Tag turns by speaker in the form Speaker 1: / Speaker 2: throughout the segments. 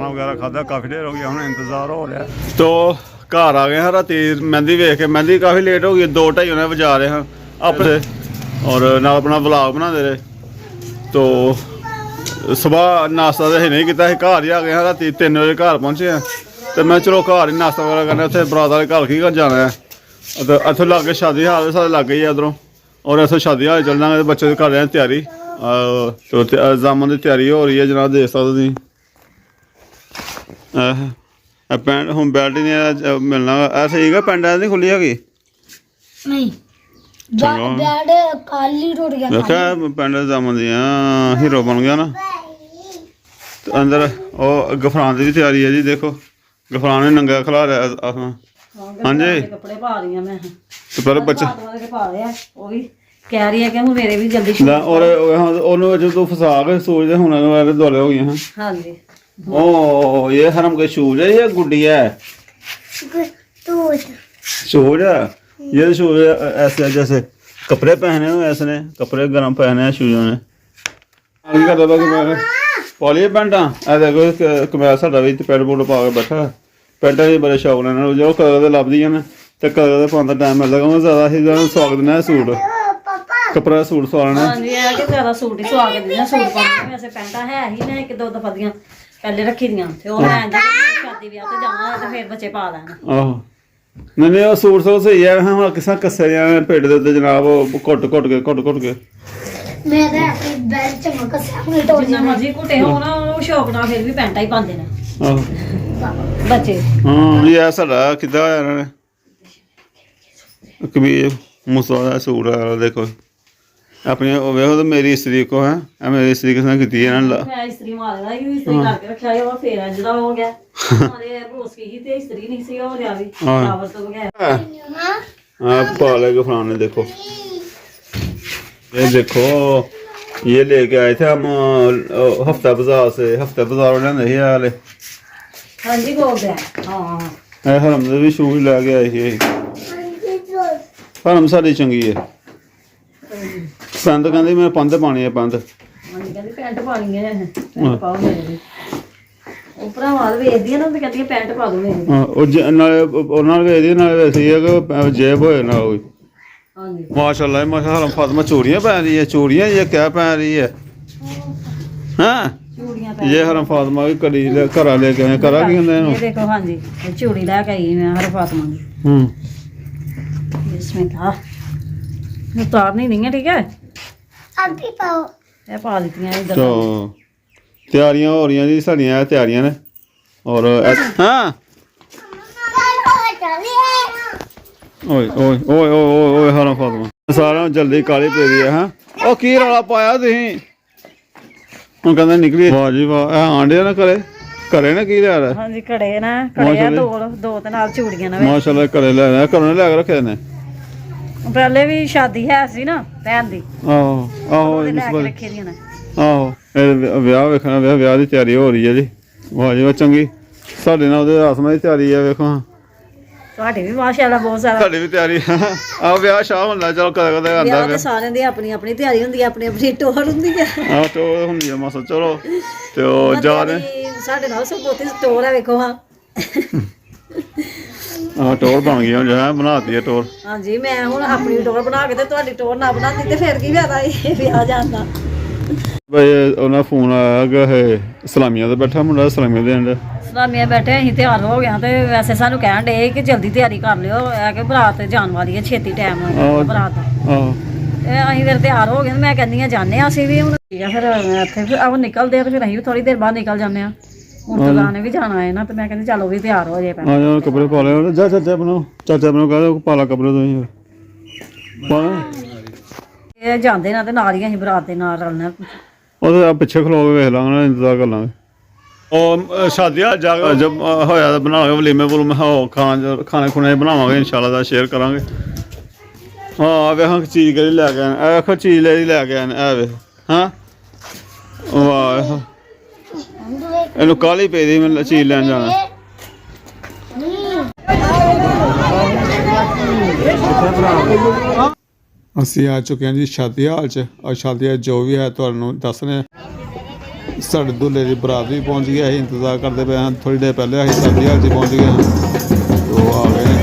Speaker 1: वगैरह खादा, काफ़ी देर हो गया, हूँ इंतज़ार हो रहा। तो घर आ गए हैं राती मेहंदी वेख के, मेहंदी काफ़ी लेट हो गई, 2-2:30 उन्हें बजा रहे हैं अपने और ना अपना व्लॉग बनाते रहे। तो सुबह नाश्ता तो अं नहीं किया, घर ही आ गए हैं राती 3 बजे घर पहुँचे हैं। तो मैं चलो घर ही नाश्ता वगैरह करना, उत्थे बरात वाले घर की जाना है। तो इतों लागे शादी हाल साढ़े लागे ही है उधरों, और इतों शादी हाल चल जाएंगे। बच्चे कर रहे हैं तैयारी, तो एग्जामों की तैयारी हो रही है जनाब, देख सकते तुम। पैंट हूँ बेल्ट ही नहीं मिलना सही है, पैंट नहीं खुली हैगी देखा पैंट एग्जामों दी हीरो बन गया ना। तो अंदर वो गफरान की भी तैयारी है जी, देखो गफरान ने नंगा खिला रहा। हाँ जी
Speaker 2: कपड़े पा रही हूं मैं,
Speaker 1: तो पहले बच्चे
Speaker 2: पा रहे हैं, वो भी कह रही है कि हूं मेरे भी जल्दी
Speaker 1: और ओनू जो तू फसा के सोचदे हुन वाले दौरे हो गए हैं। हां जी ओ ये हरम के शूज है, ये गुड्डी है शूज है, ये शूज ऐसे जैसे कपड़े पहने हो, ऐसे ने कपड़े गर्म पहने हैं शूजों ने। आगे कर दो कि मैं पॉली पैंटा ऐ देखो कमैल साडा भी पैंट पूट पा के बैठा, पैंटा भी बड़े शौक ने जो कलर दे लभदियां ने ते कलर दे पाउण दा टाइम मिलदा। मैं ज्यादा ही स्वागत ने सूट कपड़ा सूट सवाना।
Speaker 2: हां जी है कि ज्यादा सूट ही सवा के देना, सूट पाने वैसे पैंटा है ही मैं 1-2 दफा दियां पहले रखी दियां ते ओ मैं शादी ब्याह ते जाना ते फिर बच्चे पा लेना।
Speaker 1: आहो नहीं वो सूट सो सही है। हाँ किसा कस्से पेट दे उत्ते जनाब घुट घुट के
Speaker 2: मैं ते बैल चंगा कस्सा अपने टोल जिन्ना मर्जी घुटे हो ना, वो शौक ना फिर भी पैंटा ही पांदे ने बच्चे।
Speaker 1: हाँ ये साडा किदा होया इन्हां ने कमीज मुस्तफा दा सूट है देखो अपनी वेखो। तो मेरी स्त्री को है मेरी स्त्री किसने की है ना,
Speaker 2: मैं स्त्री मारेगा ही स्त्री करके रखा है, और फिर जदा हो गया हमारे बोस की ही ते स्त्री नहीं सी हो रहा भी पावर तो बगैर। हां
Speaker 1: पाले के फलाने देखो, ये देखो ये लेके आए थे हम हफ्ता बाजार से, हफ्ता बाजार लेंदे ही वाले।
Speaker 2: हां जी बोल दे। हां
Speaker 1: हरम दे भी शूज लेके आए थे। हरम साडी चंगी है, पंद कहंदी मैं पंद पानी है, पंद
Speaker 2: कहंदी पैंट पानी है, पैंट पाओ मेरे ऊपर वाल वेचदी ना, तो कहती पैंट पा दो मेरे।
Speaker 1: हां ओ नाले ਉਹਨਾਂ ਨਾਲ ਵੇਚਦੀ ਨਾਲੇ ਵੈਸੇ ਹੀ ਹੈ ਕਿ ਜੇਬ ਹੋਏ ਨਾ ਹੋਈ।
Speaker 2: ਹਾਂਜੀ
Speaker 1: माशाल्लाह माशाल्लाह हरम फातिमा चूड़ियां पहन रही है, चूड़ियां ये क्या पहन रही है हाँ
Speaker 2: चूड़ियां
Speaker 1: ये हरम फातिमा की कड़ी घरा लेके आए, करा की होंगे
Speaker 2: ये देखो। हां जी चूड़ी लेके आई मैं हरम फातिमा की। इसमें था उतारनी नहीं है, ठीक है आगे पाओ ये पा देती हैं इधर।
Speaker 1: तो तैयारियां हो रही हैं जी साडियां तैयारियां ने। और हाँ ओए ओए ओए ओए ओए हरम फातिमा सारा जल्दी काली पे दी है। हाँ ओ की रौला पाया तुसीं ਹੁਣ ਕਹਿੰਦਾ ਨਿਕਲੀ। ਵਾਹ ਜੀ ਵਾਹ ਇਹ ਆਂਡੇ ਨਾ ਕਰੇ ਘਰੇ ਨਾ ਕੀ ਲਿਆ ਰਿਹਾ।
Speaker 2: ਹਾਂ ਜੀ ਘੜੇ ਨਾ ਘੜੇ ਆ ਦੋ ਤੇ ਨਾਲ ਚੂੜੀਆਂ ਨਾ
Speaker 1: ਮਾਸ਼ਾਅੱਲਾ ਘਰੇ ਲੈ ਆਇਆ, ਘਰੋਂ ਲੈ ਕੇ ਰੱਖੇ ਨੇ।
Speaker 2: ਪਹਿਲੇ ਵੀ ਸ਼ਾਦੀ ਹੈ ਸੀ ਨਾ ਭੈਣ ਦੀ।
Speaker 1: ਆਹੋ ਆਹੋ
Speaker 2: ਰੱਖੇ ਦੀਆਂ ਨੇ।
Speaker 1: ਆਹੋ ਇਹ ਵਿਆਹ ਵੇਖਣਾ, ਵਿਆਹ ਦੀ ਤਿਆਰੀ ਹੋ ਰਹੀ ਹੈ ਜੀ। ਵਾਹ ਜੀ ਵਾਹ ਚੰਗੀ ਸਾਡੇ ਨਾਲ ਉਹਦੇ ਆਸਮਾ ਦੀ ਤਿਆਰੀ ਹੈ ਵੇਖੋ।
Speaker 2: ਤੁਹਾਡੀ ਵੀ ਮਾਸ਼ਾਅੱਲਾ ਬਹੁਤ ਜ਼ਿਆਦਾ
Speaker 1: ਸਾਡੀ ਵੀ ਤਿਆਰੀ ਆ ਵਿਆਹ ਸ਼ਾਹ ਹੁੰਦਾ ਚਲੋ ਕਦੇ ਕਦੇ ਆਉਂਦਾ
Speaker 2: ਵਿਆਹ। ਸਾਰਿਆਂ ਦੀ ਆਪਣੀ ਆਪਣੀ ਤਿਆਰੀ ਹੁੰਦੀ ਹੈ, ਆਪਣੀ ਆਪਣੀ ਟੋਰ ਹੁੰਦੀ ਹੈ।
Speaker 1: ਆਹ ਟੋਰ ਹੁੰਦੀ ਹੈ ਮਾਸਾ ਚਲੋ ਤੇ ਉਹ ਜਾ ਰਹੇ
Speaker 2: ਸਾਡੇ ਨਾਲ ਸਭ ਬਹੁਤੀ ਟੋਰ ਹੈ ਵੇਖੋ। ਹਾਂ
Speaker 1: ਆਹ ਟੋਰ ਬਣ ਗਈ ਹੁਣ ਜਿਹੜਾ ਬਣਾਤੀ ਹੈ ਟੋਰ।
Speaker 2: ਹਾਂਜੀ ਮੈਂ ਹੁਣ ਆਪਣੀ ਟੋਰ ਬਣਾ ਕੇ ਤੇ ਤੁਹਾਡੀ ਟੋਰ ਨਾ ਬਣਾਤੀ ਤੇ ਫਿਰ ਕੀ ਫਾਇਦਾ ਇਹ ਵਿਆਹ ਜਾਂਦਾ।
Speaker 1: ਬਈ ਉਹਨਾਂ ਫੋਨ ਆਇਆ ਕਿ ਇਹ ਸਲਾਮੀਆਂ ਤੇ ਬੈਠਾ ਮੁੰਡਾ, ਸਲਾਮੀਆਂ ਦੇਣ ਦਾ।
Speaker 2: ਸਲਾਮੀਆਂ ਬੈਠੇ ਅਸੀਂ ਤਿਆਰ ਹੋ ਗਏ ਤੇ ਵੈਸੇ ਸਾਨੂੰ ਕਹਿਣ ਡੇ ਕਿ ਜਲਦੀ ਤਿਆਰੀ ਕਰ ਲਿਓ, ਇਹ ਕਿ ਬਰਾਤ ਜਾਣ ਵਾਲੀ ਹੈ, ਛੇਤੀ ਟਾਈਮ ਬਰਾਤ।
Speaker 1: ਆਹੋ
Speaker 2: ਤੇ ਅਸੀਂ ਫਿਰ ਤਿਆਰ ਹੋ ਗਏ, ਮੈਂ ਕਹਿੰਦੀ ਹਾਂ ਜਾਂਦੇ ਹਾਂ ਅਸੀਂ ਵੀ ਹੁਣ। ਠੀਕ ਹੈ ਫਿਰ ਇੱਥੇ ਫਿਰ ਉਹ ਨਿਕਲਦੇ ਤੇ ਫਿਰ ਅਸੀਂ ਵੀ ਥੋੜੀ ਦੇਰ ਬਾਅਦ ਨਿਕਲ ਜਾਂਦੇ ਹਾਂ। ਮੁਰਤਜ਼ਾ ਨੇ ਵੀ ਜਾਣਾ ਹੈ ਨਾ, ਤੇ ਮੈਂ ਕਹਿੰਦੀ ਚੱਲ ਉਹ ਵੀ ਤਿਆਰ ਹੋ ਜਾਏ ਪਹਿਲਾਂ।
Speaker 1: ਹਾਂ ਕੱਪੜੇ ਪਾ ਲਿਆ ਜਾ ਚਾਚਾ ਬਣਾਓ, ਚਾਚਾ ਬਣਾਓ ਕਹਿੰਦਾ ਪਾ ਲਾ ਕੱਪੜੇ ਤੁਸੀਂ ਪਾ।
Speaker 2: ਇਹ ਜਾਂਦੇ ਨਾ ਤੇ ਨਾਲ ਹੀ ਅਸੀਂ ਬਰਾਤ ਦੇ ਨਾਲ ਰਲਣਾ।
Speaker 1: ਉਹਦੇ ਪਿੱਛੇ ਖਲੋ ਕੇ ਵੇਖ ਲਾਂਗੇ ਨਾ, ਇੰਤਜ਼ਾਰ ਕਰ ਲਾਂਗੇ। ਉਹ ਸ਼ਾਦੀਆਂ ਜਾ ਜਬ ਹੋਇਆ ਤਾਂ ਬਣਾਵਾਂਗੇ ਵਲੀਮੇ ਵਲੂਮੇ ਹੋ ਖਾਣੇ ਖੁਣੇ ਬਣਾਵਾਂਗੇ ਇੰਸ਼ਾਅੱਲਾ ਦਾ ਸ਼ੇਅਰ ਕਰਾਂਗੇ। ਹਾਂ ਵੇਖਾਂ ਚੀਜ਼ ਕਿਹੜੀ ਲੈ ਕੇ ਆਏ, ਇਹ ਵੇਖੋ ਚੀਜ਼ ਲੈ ਕੇ ਆਏ ਇਹ ਵੇਖ। ਹਾਂ ਵਾਹ ਇਹਨੂੰ ਕਾਹਲੀ ਪਈ ਦੀ ਮੈਂ ਚੀਜ਼ ਲੈਣ ਜਾਣਾ। ਅਸੀਂ ਆ ਚੁੱਕੇ ਹਾਂ ਜੀ ਸ਼ਾਦੀ ਹਾਲ 'ਚ, ਔਰ ਸ਼ਾਦੀ ਜੋ ਵੀ ਹੈ ਤੁਹਾਨੂੰ ਦੱਸਣੇ साढ़े दूल्हे की बरात भी पहुंच गई है, इंतजार करते पे हैं। थोड़ी देर पहले अभी शादी हाल च पहुंच गए हैं, तो आ गए हैं।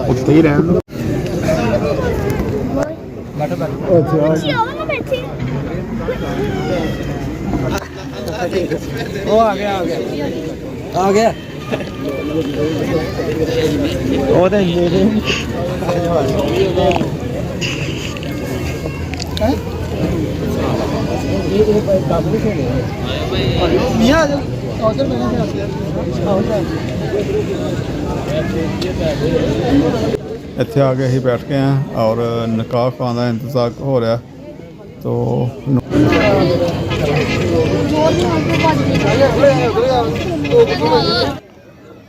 Speaker 1: ਉੱਥੇ ਹੀ ਰਹਿਣ ਦੋ। ਉਹ ਆ ਗਿਆ ਆ ਗਿਆ ਉਹ ਤਾਂ ਇੱਥੇ ਆ ਕੇ ਅਸੀਂ ਬੈਠ ਗਏ ਹਾਂ ਔਰ ਨਿਕਾਹ ਖਾਣ ਦਾ ਇੰਤਜ਼ਾਰ ਹੋ ਰਿਹਾ। तो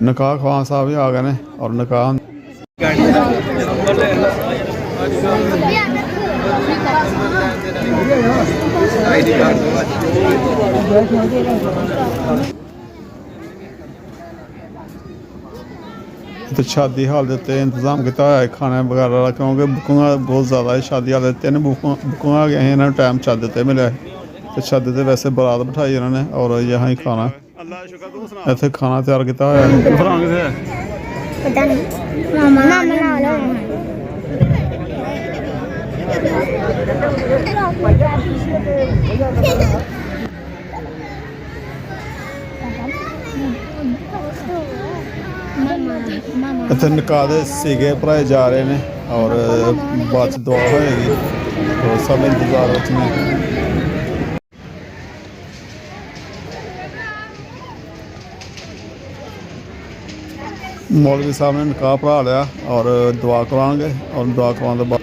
Speaker 1: निकाह ख्वान साहब ही आ गए ने और निकाह तो शादी हाल देते इंतजाम किया हुआ है खाने वगैरह का, क्योंकि बुकिंग बहुत ज़्यादा है। शादी हाल देते ने बुकिंग आ गए हैं, इन्होंने टाइम छत देते मिले तो छत देते वैसे बारात बिठाई इन्होंने और यहाँ ही खाना इतने खाना तैयार किया हुआ है। इतने निकाह सीगे भराए जा रहे हैं और बाद दुआ होएगी तो सब इंतजार में। मौलवी साहब ने निकाह पढ़ा लिया और दुआ कराएंगे और दुआ करवाने के बाद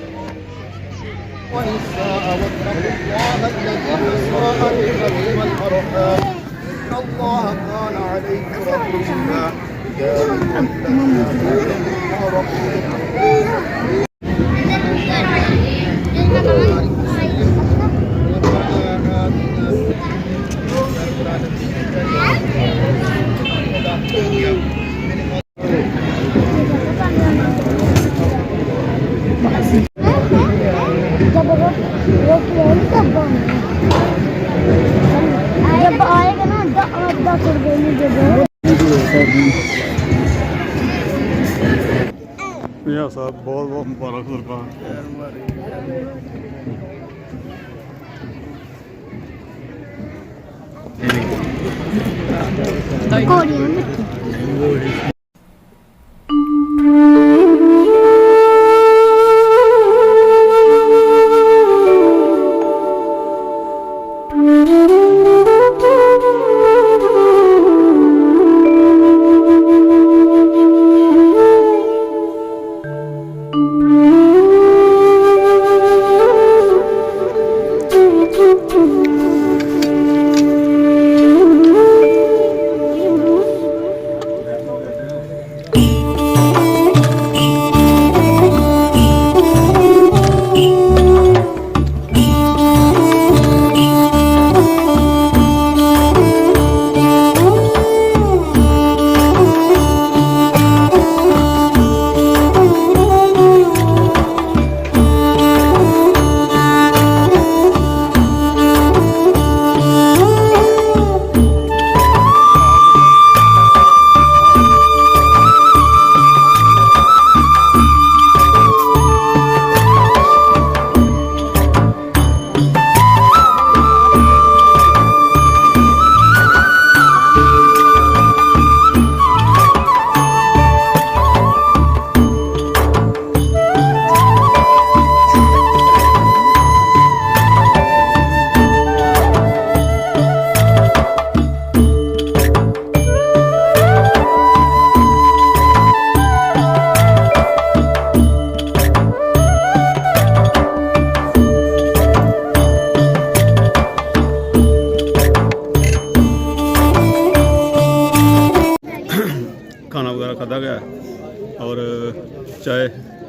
Speaker 1: जब आएगा ना आधा कर देंगे मियां साहब बहुत बहुत मुबारक सरकार।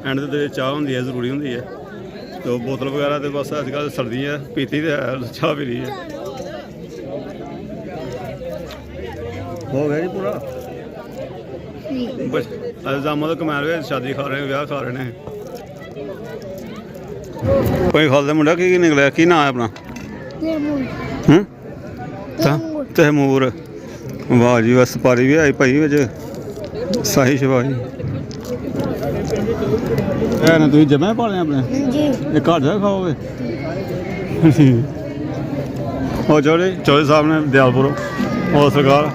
Speaker 1: ਐਂਡ ਤੇ ਚਾਹ ਹੁੰਦੀ ਹੈ, ਜ਼ਰੂਰੀ ਹੁੰਦੀ ਹੈ। ਤੇ ਬੋਤਲ ਵਗੈਰਾ ਤੇ ਬਸ ਅੱਜ ਕੱਲ੍ਹ ਸਰਦੀ ਹੈ, ਪੀਤੀ ਤੇ ਹੈ, ਚਾਹ ਪੀ ਲਈ ਹੈ। ਹੋ ਗਿਆ ਜੀ ਪੂਰਾ ਬਸ ਅਲਜ਼ਾਮਾਂ ਤੋਂ ਕਮਾਲ ਹੋਇਆ, ਸ਼ਾਦੀ ਖਾ ਰਹੇ, ਵਿਆਹ ਖਾ ਰਹੇ ਨੇ। ਕੋਈ ਖਾਲਦਾ ਮੁੰਡਾ ਕੀ ਨਿਕਲਿਆ, ਕੀ ਨਾਂ ਹੈ ਆਪਣਾ? ਤੈਮੂਰ। ਵਾਹ ਜੀ, ਬਸ ਸਪਾਰੀ ਵੀ ਆਈ ਭਾਈ ਵਿੱਚ, ਸਾਹੀ ਸ਼ਵਾਹੀ। ਇਹ ਨਾ ਤੁਸੀਂ ਜਮੇ ਪਾਲੇ ਆਪਣੇ? ਇਹ ਘਰ ਜਾ ਖਾਓਗੇ? ਉਹ ਚੌਧਰੀ ਸਾਹਿਬ ਨੇ ਦਿਆਲਪੁਰ, ਹੋਰ ਸਰਕਾਰ